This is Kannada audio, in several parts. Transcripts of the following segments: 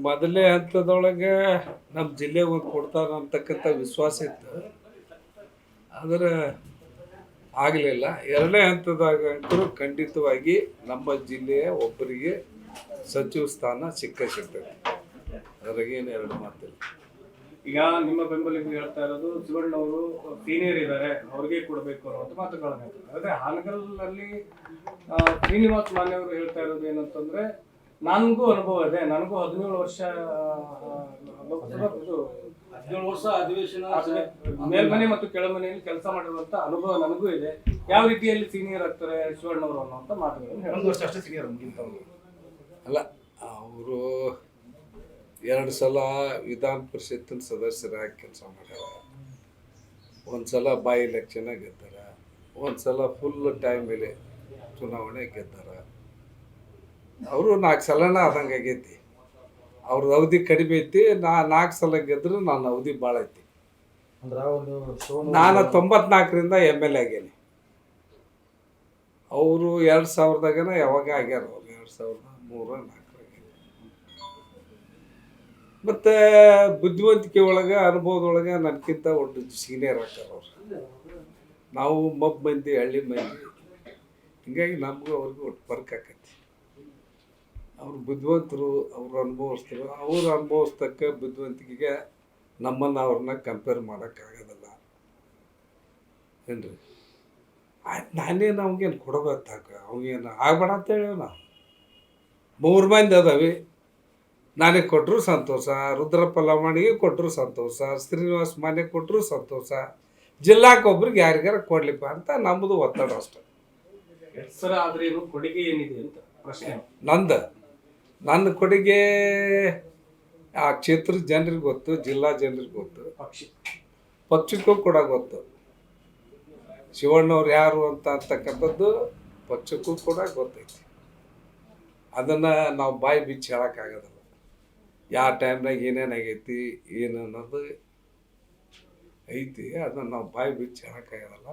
ಮೊದಲನೇ ಹಂತದೊಳಗೆ ನಮ್ಮ ಜಿಲ್ಲೆಗೆ ಒಂದು ಕೊಡ್ತಾರೆ ಅಂತಕ್ಕಂಥ ವಿಶ್ವಾಸ ಇತ್ತು. ಆದರೆ ಆಗಲಿಲ್ಲ. ಎರಡನೇ ಹಂತದಾಗಂತೂ ಖಂಡಿತವಾಗಿ ನಮ್ಮ ಜಿಲ್ಲೆಯ ಒಬ್ಬರಿಗೆ ಸಚಿವ ಸ್ಥಾನ ಸಿಗ್ತೈತಿ. ಅದ್ರಾಗೇನು ಎರಡು ಮಾತಿಲ್ಲ. ಈಗ ನಿಮ್ಮ ಬೆಂಬಲಿಗರು ಹೇಳ್ತಾ ಇರೋದು ಶಿವಣ್ಣವರು ಸೀನಿಯರ್ ಇದ್ದಾರೆ, ಅವ್ರಿಗೆ ಕೊಡಬೇಕು ಅನ್ನೋ ಮಾತುಗಳನ್ನ ಆದರೆ ಹಾನಗಲ್ನಲ್ಲಿ ಶ್ರೀನಿವಾಸ್ ಮಾನ್ಯವರು ಹೇಳ್ತಾ ಇರೋದು ಏನಂತಂದ್ರೆ, ನನಗೂ ಅನುಭವ ಇದೆ, ನನಗೂ 17 ವರ್ಷ ಅಧಿವೇಶನ ಮೇಲ್ಮನೆ ಮತ್ತು ಕೆಳಮನೆಯಲ್ಲಿ ಕೆಲಸ ಮಾಡಿರುವಂತ ಅನುಭವ ನನಗೂ ಇದೆ. ಯಾವ ರೀತಿಯಲ್ಲಿ ಸೀನಿಯರ್ ಆಗ್ತಾರೆ ಶಿವಣ್ಣವರು ಅನ್ನುವಂತ ಮಾತುಗಳನ್ನು ಒಂದು ವರ್ಷ ಅಷ್ಟೇ ಸೀನಿಯರ್ ಅಲ್ಲ, ಅವರು 2 ಸಲ ವಿಧಾನ ಪರಿಷತ್ತಿನ ಸದಸ್ಯರಾಗಿ ಕೆಲಸ ಮಾಡ್ಯಾರ. ಒಂದು ಸಲ ಬೈ ಎಲೆಕ್ಷನ್ ಗೆದ್ದಾರ, ಒಂದು ಸಲ ಫುಲ್ ಟೈಮ್ ಮೇಲೆ ಚುನಾವಣೆ ಗೆದ್ದಾರ. ಅವರು 4 ಸಲನ ಆದಂಗೆ ಆಗೈತಿ. ಅವ್ರದ್ದು ಅವಧಿ ಕಡಿಮೆ ಐತಿ. 4 ಸಲ ಗೆದ್ರು ನನ್ನ ಅವಧಿ ಭಾಳ ಐತಿ. ನಾನು 94ರಿಂದ MLA ಆಗೇನಿ. ಅವರು 2000ದಾಗನ ಯಾವಾಗ ಆಗ್ಯಾರ. ಅವ್ರು 2003-4 ಮತ್ತು ಬುದ್ಧಿವಂತಿಕೆ ಒಳಗೆ ಅನುಭವದೊಳಗೆ ನನಗಿಂತ ಒಂದು ಸೀನಿಯರ್ ಆಗ್ತಾರೆ ಅವರು. ನಾವು ಮಬ್ಬ ಮಂದಿ, ಹಳ್ಳಿ ಮಂದಿ, ಹಿಂಗಾಗಿ ನಮಗೂ ಅವ್ರಿಗೂ ಒಟ್ಟು ಫರ್ಕ್ ಆಕೈತಿ. ಅವ್ರು ಬುದ್ಧಿವಂತರು, ಅವ್ರು ಅನುಭವಿಸ್ತರು. ಅವ್ರು ಅನುಭವಿಸ್ತಕ್ಕ ಬುದ್ಧಿವಂತಿಕೆಗೆ ನಮ್ಮನ್ನು ಅವ್ರನ್ನ ಕಂಪೇರ್ ಮಾಡೋಕ್ಕಾಗೋದಿಲ್ಲ ಏನ್ರಿ. ಆಯ್ತು, ನಾನೇನು ಅವ್ಗೇನು ಕೊಡಬೇಕಾಗ ಅವಾಗೇನು ಆಗ್ಬೇಡ ಅಂತೇಳಿ ನಾವು 3 ಮಂದಿ ಅದಾವೆ. ನನಗೆ ಕೊಟ್ಟರು ಸಂತೋಷ, ರುದ್ರಪ್ಪ ಲಮಾಣಿಗೆ ಕೊಟ್ಟರು ಸಂತೋಷ, ಶ್ರೀನಿವಾಸ್ ಮಾನ್ಯ ಕೊಟ್ಟರು ಸಂತೋಷ. ಜಿಲ್ಲಾಕ್ಕೊಬ್ರಿಗೆ ಯಾರಿಗಾರ ಕೊಡ್ಲಿಪ್ಪ ಅಂತ ನಮ್ಮದು ಒತ್ತಡ ಅಷ್ಟೆ. ಸರ್, ಆದ್ರೆ ಏನು ಕೊಡುಗೆ ಏನಿದೆ ಅಂತ ಪ್ರಶ್ನೆ. ನನ್ನ ಕೊಡುಗೆ ಆ ಕ್ಷೇತ್ರದ ಜನರಿಗೆ ಗೊತ್ತು, ಜಿಲ್ಲಾ ಜನರಿಗೆ ಗೊತ್ತು, ಪಕ್ಷಕ್ಕೂ ಕೂಡ ಗೊತ್ತು. ಶಿವಣ್ಣವ್ರು ಯಾರು ಅಂತಕ್ಕಂಥದ್ದು ಪಕ್ಷಕ್ಕೂ ಕೂಡ ಗೊತ್ತೈತಿ. ಅದನ್ನು ನಾವು ಬಾಯಿ ಬಿಚ್ಚಿ ಹೇಳೋಕ್ಕಾಗೋದಿಲ್ಲ. ಯಾವ ಟೈಮ್ನಾಗ ಏನೇನಾಗೈತಿ ಏನು ಅನ್ನೋದು ಐತಿ. ಅದನ್ನು ನಾವು ಬಾಯಿ ಬಿಚ್ಚಿ ಹೇಳೋಕ್ಕಾಗೋದಿಲ್ಲ.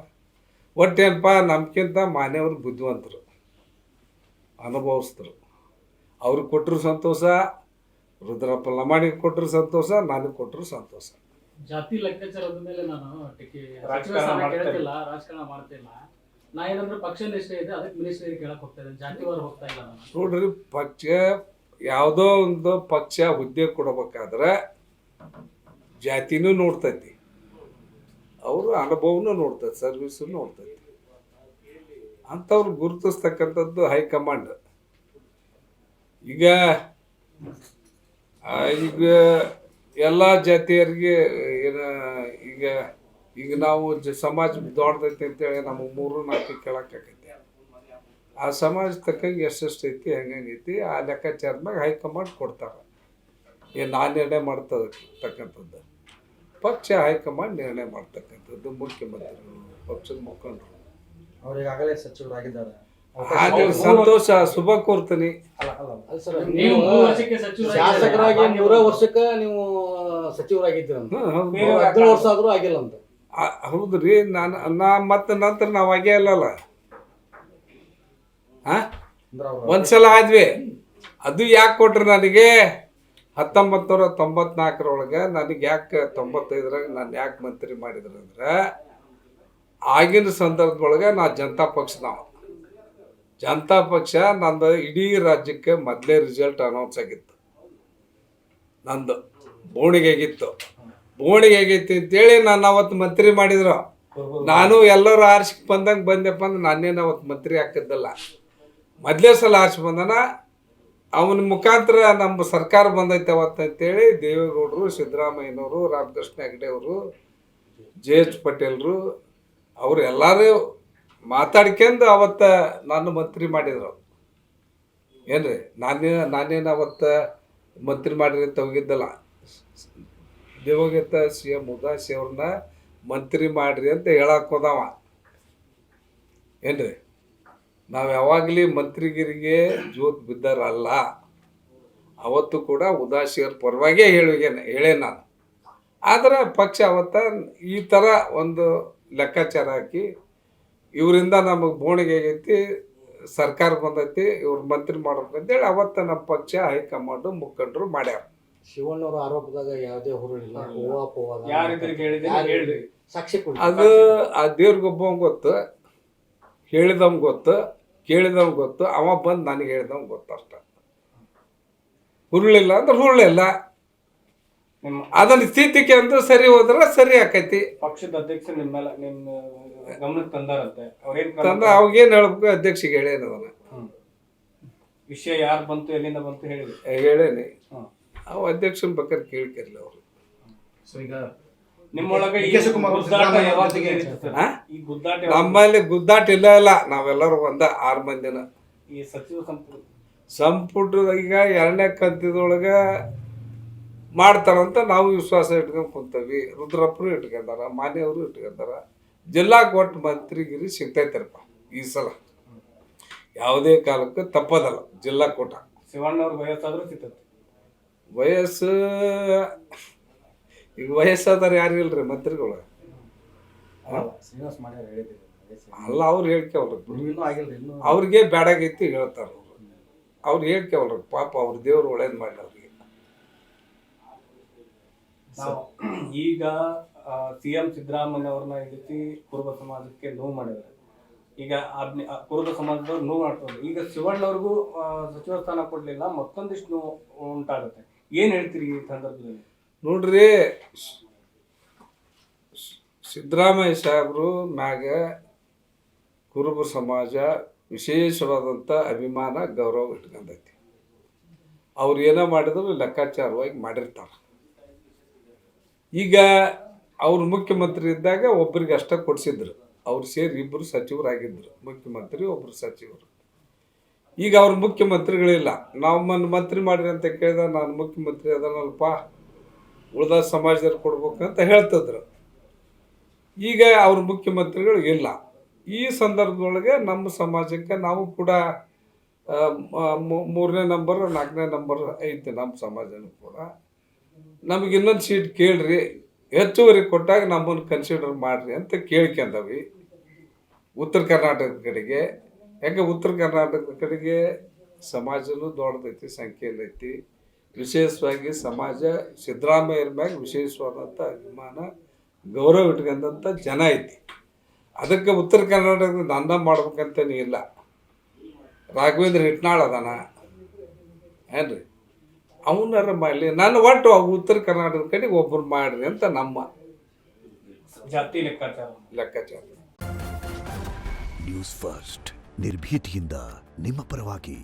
ಒಟ್ಟೇನಪ್ಪ, ನಮ್ಗಿಂತ ಮಾನ್ಯವರು ಬುದ್ಧಿವಂತರು, ಅನುಭವಿಸ್ತರು. ಅವ್ರಿಗೆ ಕೊಟ್ಟರು ಸಂತೋಷ, ರುದ್ರಪ್ಪ ಲಮಾಣಿಗೆ ಕೊಟ್ಟರು ಸಂತೋಷ, ನನಗೆ ಕೊಟ್ಟರು ಸಂತೋಷ. ಜಾತಿ ಲೆಕ್ಕಾಚಾರದ ಮೇಲೆ ನಾನು ರಾಜಕಾರಣ ಮಾಡ್ತಿಲ್ಲ. ನಾ ಏನಂದ್ರೆ ಪಕ್ಷ ನಿಷ್ಠೆ ಇದೆ, ಅದಕ್ಕೆ ಮಿನಿಸ್ಟ್ರಿ ಕೇಳಕ್ ಹೋಗ್ತಾ ಇದ್ದೇನೆ, ಜಾತಿವಾರ ಹೋಗ್ತಾ ಇಲ್ಲ ನಾನು. ನೋಡ್ರಿ, ಪಕ್ಷ ಯಾವುದೋ ಒಂದು ಪಕ್ಷ ಹುದ್ದೆ ಕೊಡಬೇಕಾದ್ರೆ ಜಾತಿನೂ ನೋಡ್ತೈತಿ, ಅವರು ಅನುಭವನೂ ನೋಡ್ತೈತಿ, ಸರ್ವಿಸು ನೋಡ್ತೈತಿ. ಅಂಥವ್ರು ಗುರುತಿಸ್ತಕ್ಕಂಥದ್ದು ಹೈಕಮಾಂಡ್. ಈಗ ಎಲ್ಲ ಜಾತಿಯರಿಗೆ ಏನು ಈಗ ನಾವು ಸಮಾಜ ದೊಡ್ಡದೈತಿ ಅಂತೇಳಿ ನಮಗೆ 3-4 ಕೇಳೋಕ್ಕಾಗೈತಿ. ಆ ಸಮಾಜ ತಕ್ಕಂಗೆ ಎಷ್ಟೆಷ್ಟು ಐತಿ, ಹೆಂಗೈತಿ, ಆ ಲೆಕ್ಕಾಚಾರದ ಮ್ಯಾಗ ಹೈಕಮಾಂಡ್ ಕೊಡ್ತಾರೆ. ಏನು ನಾನು ನಿರ್ಣಯ ಮಾಡ್ತಕ್ಕಂಥದ್ದು ಪಕ್ಷ, ಹೈಕಮಾಂಡ್ ನಿರ್ಣಯ ಮಾಡ್ತಕ್ಕಂಥದ್ದು ಮುಖ್ಯಮಂತ್ರಿಗಳು, ಪಕ್ಷದ ಮುಖಂಡರು. ಅವ್ರು ಈಗಾಗಲೇ ಸಚಿವರಾಗಿದ್ದಾರೆ. ಸಂತೋಷ, ಶುಭ ಕೋರ್ತೀನಿ. ಶಾಸಕರಾಗಿ 3 ವರ್ಷಕ್ಕೆ ನೀವು ಸಚಿವರಾಗಿದ್ದೀರ, 17 ವರ್ಷ ಆದ್ರೂ ಆಗಿಲ್ಲ ಅಂತ. ಹೌದ್ರಿ. ಮತ್ತೆ ನಂತರ ನಾವು ಆಗೇ ಇಲ್ಲಲ್ಲ. ಒಂದ್ಸಲ ಆದ್ವಿ. ಅದು ಯಾಕೆ ಕೊಟ್ರಿ ನನಗೆ? 1994 ನನಗೆ ಯಾಕೆ 95ರಾಗ ನಾನು ಯಾಕೆ ಮಂತ್ರಿ ಮಾಡಿದ್ರು ಅಂದ್ರೆ, ಆಗಿನ ಸಂದರ್ಭದೊಳಗೆ ನಾ ಜನತಾ ಪಕ್ಷ ನಂದು ಇಡೀ ರಾಜ್ಯಕ್ಕೆ ಮೊದಲೇ ರಿಸಲ್ಟ್ ಅನೌನ್ಸ್ ಆಗಿತ್ತು. ನಂದು ಬೋಣಿಗೆ ಆಗೈತಿ ಅಂತೇಳಿ ನಾನು ಅವತ್ತು ಮಂತ್ರಿ ಮಾಡಿದ್ರು. ನಾನು ಎಲ್ಲರೂ ಆರಿಸಿ ಬಂದಂಗೆ ಬಂದೆಪ್ಪ ಅಂದ್ರೆ ನಾನೇನು ಅವತ್ತು ಮಂತ್ರಿ ಹಾಕಿದ್ದಲ್ಲ. ಮೊದಲೇ ಸಲ ಆರಿಸಿ ಬಂದನ. ಅವನ ಮುಖಾಂತರ ನಮ್ಮ ಸರ್ಕಾರ ಬಂದೈತೆ ಅವತ್ತು ಅಂತೇಳಿ ದೇವೇಗೌಡರು, ಸಿದ್ದರಾಮಯ್ಯನವರು, ರಾಮಕೃಷ್ಣ ಹೆಗಡೆ ಅವರು, JH ಪಟೇಲ್ರು ಅವರು ಎಲ್ಲರೂ ಮಾತಾಡ್ಕೊಂಡು ಅವತ್ತು ನಾನು ಮಂತ್ರಿ ಮಾಡಿದ್ರು. ಏನ್ರಿ, ನಾನೇನು ಅವತ್ತು ಮಂತ್ರಿ ಮಾಡಿರಿ ಅಂತ ಹೋಗಿದ್ದಲ್ಲ. ದಿವಂಗತ CM ಉದಾಸಿ ಅವ್ರನ್ನ ಮಂತ್ರಿ ಮಾಡ್ರಿ ಅಂತ ಹೇಳಕ್ಕೆ ಹೋದವ. ಏನ್ರಿ, ನಾವು ಯಾವಾಗಲೂ ಮಂತ್ರಿಗಿರಿಗೆ ಜೋತ್ ಬಿದ್ದಾರಲ್ಲ. ಅವತ್ತು ಕೂಡ ಉದಾಸಿಯವ್ರ ಪರವಾಗೇ ಹೇಳೇ ನಾನು. ಆದರೆ ಪಕ್ಷ ಅವತ್ತ ಈ ಥರ ಒಂದು ಲೆಕ್ಕಾಚಾರ ಹಾಕಿ, ಇವರಿಂದ ನಮಗೆ ಬೋಣಿಗೆ ಆಗೈತಿ, ಸರ್ಕಾರ ಬಂದೈತಿ ಇವ್ರು ಮಂತ್ರಿ ಮಾಡ್ಬೇಕಂತೇಳಿ ಅವತ್ತು ನಮ್ಮ ಪಕ್ಷ ಹೈಕಮಾಂಡು ಮುಖಂಡರು ಮಾಡ್ಯಾರ. ಶಿವಣ್ಣವರ ಆರೋಪದಾಗ ಯಾವುದೇ ಹುರುಳಿಲ್ಲ, ಯಾರಿದ್ರಿಗೆ ಹೇಳಿದ್ರೆ ಹೇಳ್ರಿ, ಸಾಕ್ಷಿ ಕೊಡಿ. ಅದು ಆ ದೇವ್ರಿಗೊಬ್ಬ ಗೊತ್ತು, ಹೇಳಿದವ್ ಗೊತ್ತು, ಕೇಳಿದವ್ ಗೊತ್ತು, ಅವ ಬಂದು ನನಗೆ ಹೇಳಿದವ್ ಗೊತ್ತು ಅಷ್ಟ. ಹುರುಳಿಲ್ಲ ಅಂದ್ರೆ ಹುರುಳಿಲ್ಲ, ನಿಮ್ಮ ಅದನ್ನ ಸ್ಥಿತಿಗೆ ಅಂತ ಸರಿ ಹೋದ್ರೆ ಸರಿ ಆಕೈತಿ. ಪಕ್ಷದ ಅಧ್ಯಕ್ಷ ನಿಮ್ಮ ಗಮನಕ್ಕೆ ತಂದಾರಂತೆ, ಅವ್ರೇನ್ ತಂದ ಅವಾಗೇನು ಹೇಳ್ಬೇಕು, ಅಧ್ಯಕ್ಷಿಗೆ ಹೇಳೇನು ಅದನ್ನ ವಿಷಯ ಯಾರು ಬಂತು ಎಲ್ಲಿಂದ ಬಂತು ಹೇಳಿದ್ರು. ಹೇಳೇನಿ. ಹ್ಮ್. ಅವ ಅಧ್ಯಕ್ಷನ ಬೇಕಾದ್ರೆ ಕೇಳ್ಕಿರ್ಲಿ ಅವರು. ಸೊ ಈಗ ನಿಮ್ಮೊಳಗೆ ಈ ಡಿ ಕೆ ಶಿವಕುಮಾರ್ ಗುದ್ದಾಟ ಯಾವಾಗ ಜೊತೆಗೆ ನಡೀತು ಸರ್? ಹಾ? ಈ ಗುದ್ದಾಟ ಯಾವಾಗ? ನಮ್ಮಲ್ಲಿ ಗುದ್ದಾಟ ಇಲ್ಲ, ನಾವೆಲ್ಲರೂ ಒಂದ 6 ಮಂದಿನ ಈ ಸಚಿವ ಸಂಪುಟದ ಈಗ 2ನೇ ಕಂತಿದೊಳಗೆ ಮಾಡ್ತಾರಂತ ನಾವು ವಿಶ್ವಾಸ ಇಟ್ಕೊಂಡು ಕುಂತವಿ. ರುದ್ರಪ್ಪರು ಇಟ್ಕೊಂಡಾರ, ಮಾನ್ಯವರು ಇಟ್ಕೊಂಡಾರ. ಜಿಲ್ಲಾ ಒಟ್ಟು ಮಂತ್ರಿಗಿರಿ ಸಿಗ್ತೈತರಪ್ಪ ಈ ಸಲ, ಯಾವುದೇ ಕಾಲಕ್ಕೆ ತಪ್ಪದಲ್ಲ. ಜಿಲ್ಲಾ ಕೂಟ ಶಿವಣ್ಣವ್ರ ವಯಸ್ಸಾದ್ರೂ ಸಿಗ್ತದೆ. ವಯಸ್ಸು ಈಗ ವಯಸ್ಸಾದ್ರೆ ಯಾರು ಇಲ್ರಿ ಮಂತ್ರಿಗಳು. ಶ್ರೀನಿವಾಸ್ ಮಾಡ್ಯಾರ ಹೇಳಿದ್ರು, ಅಲ್ಲ ಅವ್ರು ಹೇಳ್ಕೇವಲ್ರಿ, ಇನ್ನೂ ಆಗಿಲ್ರಿ, ಇನ್ನೂ ಅವ್ರಿಗೆ ಬ್ಯಾಡಾಗೈತಿ ಹೇಳ್ತಾರ ಅವ್ರು ಹೇಳ್ಕೇವಲ್ರಿ. ಪಾಪ ಅವ್ರ ದೇವ್ರು ಒಳ್ಳೇದು ಮಾಡಲಿ ಅವ್ರಿಗೆ. ನಾವು ಈಗ CM ಸಿದ್ದರಾಮಯ್ಯ ಅವ್ರನ್ನ ಇಳಿಸಿ ಕುರುಬ ಸಮಾಜಕ್ಕೆ ನೋವು ಮಾಡಿದ್ದಾರೆ. ಈಗ ಕುರುಬ ಸಮಾಜದವ್ರು ನೋವು ಮಾಡ್ತಾರೆ. ಈಗ ಶಿವಣ್ಣವ್ರಿಗೂ ಸಚಿವ ಸ್ಥಾನ ಕೊಡ್ಲಿಲ್ಲ, ಮತ್ತೊಂದಿಷ್ಟು ನೋವು ಉಂಟಾಗುತ್ತೆ. ಏನ್ ಹೇಳ್ತೀರಿ ಈ ಸಂದರ್ಭದಲ್ಲಿ? ನೋಡ್ರಿ, ಸಿದ್ದರಾಮಯ್ಯ ಸಾಹೇಬರು ಮ್ಯಾಗ ಕುರುಬ ಸಮಾಜ ವಿಶೇಷವಾದಂಥ ಅಭಿಮಾನ ಗೌರವ ಇಟ್ಕೊಂಡೈತಿ. ಅವ್ರು ಏನೋ ಮಾಡಿದ್ರು ಲೆಕ್ಕಾಚಾರವಾಗಿ ಮಾಡಿರ್ತಾರೆ. ಈಗ ಅವ್ರು ಮುಖ್ಯಮಂತ್ರಿ ಇದ್ದಾಗ ಒಬ್ಬರಿಗೆ ಅಷ್ಟೇ ಕೊಡಿಸಿದ್ರು, ಅವ್ರು ಸೇರಿ 2 ಸಚಿವರಾಗಿದ್ದರು, ಮುಖ್ಯಮಂತ್ರಿ ಒಬ್ಬರು ಸಚಿವರು. ಈಗ ಅವ್ರು ಮುಖ್ಯಮಂತ್ರಿಗಳಿಲ್ಲ. ನಮ್ಮನ್ನು ಮಂತ್ರಿ ಮಾಡಿರಿ ಅಂತ ಕೇಳಿದ, ನಾನು ಮುಖ್ಯಮಂತ್ರಿ ಅದನ್ನಲ್ಪ, ಉಳಿದ ಸಮಾಜದಲ್ಲಿ ಕೊಡ್ಬೇಕಂತ ಹೇಳ್ತಿದ್ರು. ಈಗ ಅವ್ರ ಮುಖ್ಯಮಂತ್ರಿಗಳು ಇಲ್ಲ. ಈ ಸಂದರ್ಭದೊಳಗೆ ನಮ್ಮ ಸಮಾಜಕ್ಕೆ ನಾವು ಕೂಡ 3ನೇ ನಂಬರ್ 4ನೇ ನಂಬರ್ ಐತಿ ನಮ್ಮ ಸಮಾಜನೂ ಕೂಡ. ನಮಗೆ ಇನ್ನೊಂದು ಸೀಟ್ ಕೇಳ್ರಿ, ಹೆಚ್ಚುವರಿ ಕೊಟ್ಟಾಗ ನಮ್ಮನ್ನು ಕನ್ಸಿಡರ್ ಮಾಡಿರಿ ಅಂತ ಕೇಳ್ಕೊಂಡವಿ ಉತ್ತರ ಕರ್ನಾಟಕದ ಕಡೆಗೆ. ಯಾಕೆ ಉತ್ತರ ಕರ್ನಾಟಕದ ಕಡೆಗೆ ಸಮಾಜನೂ ದೊಡ್ಡದೈತಿ, ಸಂಖ್ಯೆಯಲ್ಲೈತಿ. ವಿಶೇಷವಾಗಿ ಸಮಾಜ ಸಿದ್ದರಾಮಯ್ಯರ ಮ್ಯಾಗ ವಿಶೇಷವಾದಂಥ ಅಭಿಮಾನ ಗೌರವ ಇಟ್ಕೊಂಡಂಥ ಜನ ಐತಿ. ಅದಕ್ಕೆ ಉತ್ತರ ಕರ್ನಾಟಕದ ದಂಧ ಮಾಡ್ಬೇಕಂತನೇ ಇಲ್ಲ. ರಾಘವೇಂದ್ರ ಹಿಟ್ನಾಳ್ ಅದಾನ ಏನ್ರಿ, ಅವನಾರ ಮಾಡಲಿ, ನಾನು ಒಟ್ಟು ಉತ್ತರ ಕರ್ನಾಟಕದ ಕಡೆಗೆ ಒಬ್ಬರು ಮಾಡ್ರಿ ಅಂತ ನಮ್ಮ ಜಾತಿ ಲೆಕ್ಕಾಚಾರ. ನ್ಯೂಸ್ ಫಸ್ಟ್ ನಿರ್ಭೀತಿಯಿಂದ ನಿಮ್ಮ ಪರವಾಗಿ.